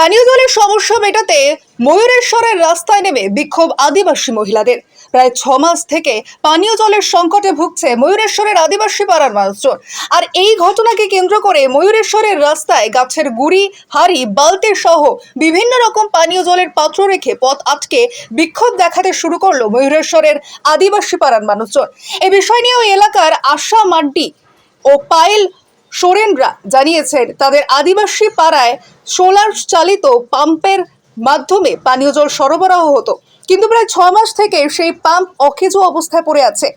পানীয় জলের সমস্যা মেটাতে ময়ূরেশ্বরের রাস্তায় নেমে বিক্ষোভ আদিবাসী মহিলাদের। প্রায় 6 মাস থেকে পানীয় জলের সংকটে ভুগছে ময়ূরেশ্বরের আদিবাসী পাড়ার মানুষজন। আর এই ঘটনাকে কেন্দ্র করে ময়ূরেশ্বরের রাস্তায় গাছের গুড়ি, হাড়ি, বালতি সহ বিভিন্ন রকম পানীয় জলের পাত্র রেখে পথ আটকে বিক্ষোভ দেখাতে শুরু করলো ময়ূরেশ্বরের আদিবাসী পাড়ার মানুষজন। এই বিষয় নিয়ে ওই এলাকার আশা মাড্ডি ও পায়েল সোরেনরা জানিয়েছেন তাদের আদিবাসী পাড়ায় সোলার চালিত পাম্পের মাধ্যমে পানীয় জল সরবরাহ হতো, কিন্তু প্রায় 6 মাস থেকে সেই পাম্প অকেজো অবস্থায় পড়ে আছে।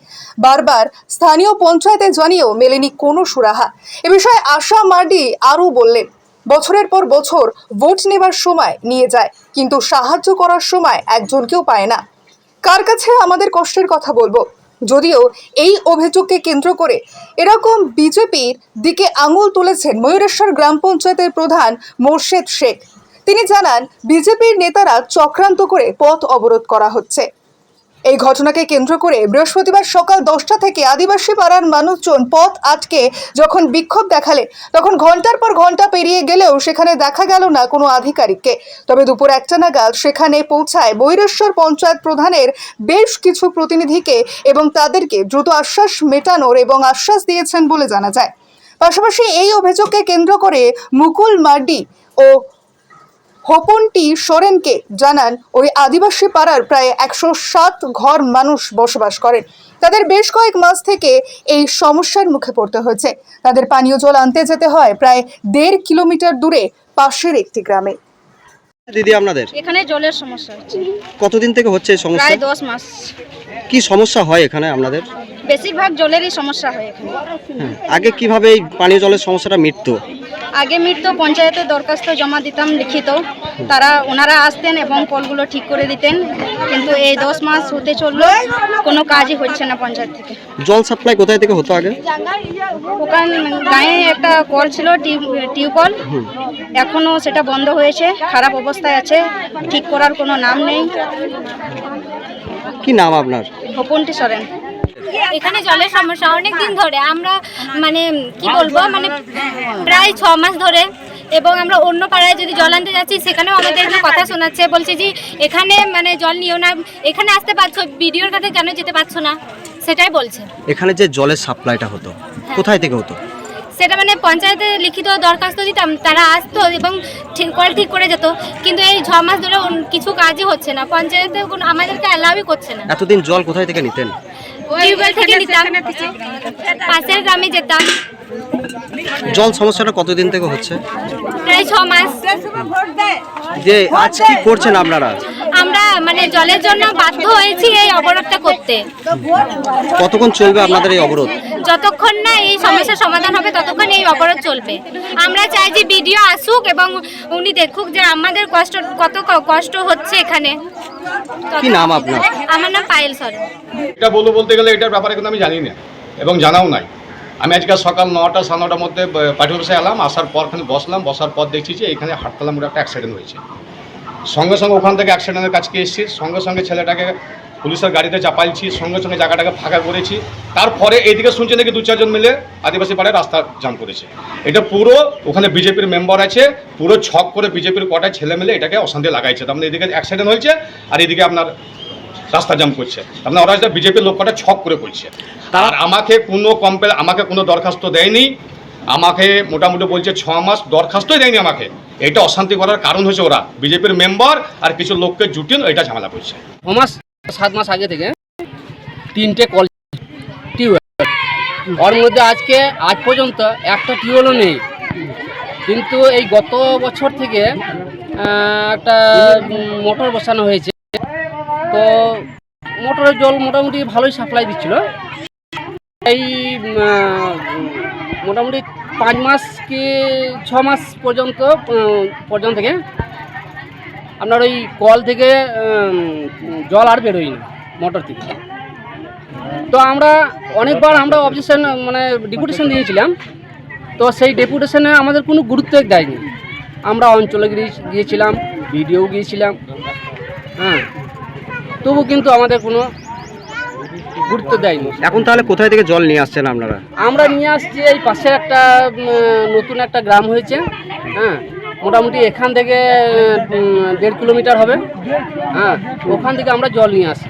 বারবার স্থানীয় পঞ্চায়েতে জানিয়েও মেলেনি কোনো সুরাহা। এ বিষয়ে আশা মাড্ডি আরও বললেন, বছরের পর বছর ভোট নেবার সময় নিয়ে যায়, কিন্তু সাহায্য করার সময় একজনকেও পায় না। কার কাছে আমাদের কষ্টের কথা বলবো? যদিও এই অভিযোগকে কেন্দ্র করে এরকম বিজেপির দিকে আঙুল তুলেছেন ময়ূরেশ্বর গ্রাম পঞ্চায়েতের প্রধান মোর্শেদ শেখ। তিনি জানান, বিজেপির নেতারা চক্রান্ত করে পথ অবরোধ করা হচ্ছে। এই ঘটনাকে কেন্দ্র করে বৃহস্পতিবার সকাল 10টা থেকে আদিবাসী পাড়ার মানুষজন পথ আটকে যখন বিক্ষোভ দেখালে, তখন ঘন্টার পর ঘন্টা পেরিয়ে গেলেও সেখানে দেখা গেল না কোনো আধিকারিককে। তবে দুপুর 1টা নাগাদ সেখানে পৌঁছায় ময়ূরেশ্বর পঞ্চায়েত প্রধানের বেশ কিছু প্রতিনিধিকে এবং তাদেরকে দ্রুত আশ্বাস মেটানোর এবং আশ্বাস দিয়েছেন বলে জানা যায়। পাশাপাশি এই অভিযোগকে কেন্দ্র করে মুকুল মার্ডি ও হোপনটি সোরেনকে জানান, ওই আদিবাসী পাড়ার প্রায় 107 ঘর মানুষ বসবাস করেন। তাদের বেশ কয়েক মাস থেকে এই সমস্যার মুখে পড়তে হয়েছে। তাদের পানীয় জল আনতে যেতে হয় প্রায় 1.5 কিলোমিটার দূরে পাশের একটি গ্রামে। দিদি, আপনাদের এখানে জলের সমস্যা হচ্ছে। কতদিন থেকে হচ্ছে এই সমস্যা? প্রায় 10 মাস। কি সমস্যা হয় এখানে আপনাদের? বেশিরভাগ জলেরই সমস্যা হয় এখানে। আগে কিভাবে এই পানীয় জলের সমস্যাটা মিটতো? আগে মিটতো, পঞ্চায়েতে দরখাস্ত জমা দিতাম লিখিত, ওনারা আসতেন এবং কলগুলো ঠিক করে দিতেন, কিন্তু এই 10 মাস হতে চললো, কোনো কাজই হচ্ছে না পঞ্চায়েত থেকে। জল সাপ্লাই কোথায় থেকে হতো আগে? ওখানে গায়ে একটা কল ছিল, টিউবওয়েল, এখনো সেটা বন্ধ হয়েছে, খারাপ অবস্থায় আছে, ঠিক করার কোনো নাম নেই। কি নাম আপনার? হোপনটি সোরেন। এখানে জলের সমস্যা অনেক দিন ধরে, আমরা মানে কি বলবো, মানে প্রায় 6 মাস ধরে, এবং আমরা অন্য পাড়ায় যদি জল আনতে যাচ্ছি সেখানেও আমাদেরকে কথা শোনাচ্ছে, বলছে যে এখানে মানে জল নিও না, এখানে আসতে পারছো, ভিডিওর কাছে কেন যেতে পারছো না, সেটাই বলছে। এখানে যে জলের সাপ্লাইটা হতো কোথায় থেকে হতো? সেটা মানে পঞ্চায়েতে লিখিত দরখাস্ত দিতাম, তারা আসতো এবং ঠিক করে যেত, কিন্তু এই 6 মাস ধরে কিছু কাজই হচ্ছে না, পঞ্চায়েতে কোনো আমাদেরকে অ্যালাউই করছে না। এতদিন জল কোথায় থেকে নিতেন? টিউবওয়েল থেকে নিতাম, পাশের গ্রামে যেতাম। জল সমস্যাটা কতদিন থেকে হচ্ছে? প্রায় 6 মাস। যে আজ কি করছেন আপনারা? আমরা মানে জলের জন্য বাধ্য হয়েছি এই অবরোধটা করতে। কতক্ষণ চলবে আপনাদের এই অবরোধ? যতক্ষণ না এই সমস্যার সমাধান হবে ততক্ষণ এই অবরোধ চলবে। আমরা চাই যে ভিডিও আসুক এবং উনি দেখুক যে আমাদের কত কষ্ট হচ্ছে এখানে। কি নাম আপনার? আমার নাম পায়েল সোরেন। এটা বলতে গেলে এটার ব্যাপারে কিন্তু আমি জানি না এবং জানাও নাই। আমি আজকে সকাল 9টা 9:30 মধ্যে পার্টি অফিসে এলাম, আসার পর এখানে বসার পর দেখছি যে এখানে হাটতলা মোড়ে একটা অ্যাক্সিডেন্ট হয়েছে। সঙ্গে সঙ্গে ওখান থেকে অ্যাক্সিডেন্টের কাছকে এসেছি, সঙ্গে ছেলেটাকে পুলিশের গাড়িতে চাপাইছি, সঙ্গে জায়গাটাকে ফাঁকা করেছি। তারপরে এইদিকে শুনছি নাকি 2-4 জন মিলে আদিবাসী পাড়ায় রাস্তা জাম করেছে। এটা পুরো ওখানে বিজেপির মেম্বার আছে, পুরো ছক করে বিজেপির কটায় ছেলে মিলে এটাকে অশান্তি লাগাইছে। তার মানে এদিকে অ্যাক্সিডেন্ট হয়েছে আর এদিকে আপনার রাস্তা জাম করছে। আপনার ওরা বিজেপির লোক কটা ছক করে করছে। আর আমাকে কোনো দরখাস্ত দেয়নি, আমাকে মোটামুটি বলছে 6 মাস দরখাস্তই দেয়নি আমাকে। এটা অশান্তি করার কারণ হচ্ছে ওরা বিজেপির মেম্বার আর কিছু লোককে জুটিয়ে এটা ঝামেলা করছে। 7 মাস আগে থেকে 3টে কল টিউবওয়েল, ওর মধ্যে আজ পর্যন্ত একটা টিউবওয়েলও নেই। কিন্তু এই গত বছর থেকে একটা মোটর বসানো হয়েছে, তো মোটরের জল মোটামুটি ভালোই সাপ্লাই দিচ্ছিল। এই মোটামুটি 5 মাস কি 6 মাস পর্যন্ত থেকে আপনার ওই কল থেকে জল আর বেরোয় না মোটর থেকে। তো আমরা অনেকবার অবজেকশন মানে ডেপুটেশন দিয়েছিলাম, তো সেই ডেপুটেশনে আমাদের কোনো গুরুত্ব দেয়নি। আমরা অঞ্চলে গিয়েছিলাম, ভিডিও গিয়েছিলাম, তবু কিন্তু আমাদের কোনো গুরুত্ব দেয়নি। এখন তাহলে কোথায় থেকে জল নিয়ে আসছেন আপনারা? আমরা নিয়ে আসছি এই পাশে একটা নতুন একটা গ্রাম হয়েছে, মোটামুটি এখান থেকে 1.5 কিলোমিটার হবে। হ্যাঁ, ওখান থেকে আমরা জল নিয়ে আসি।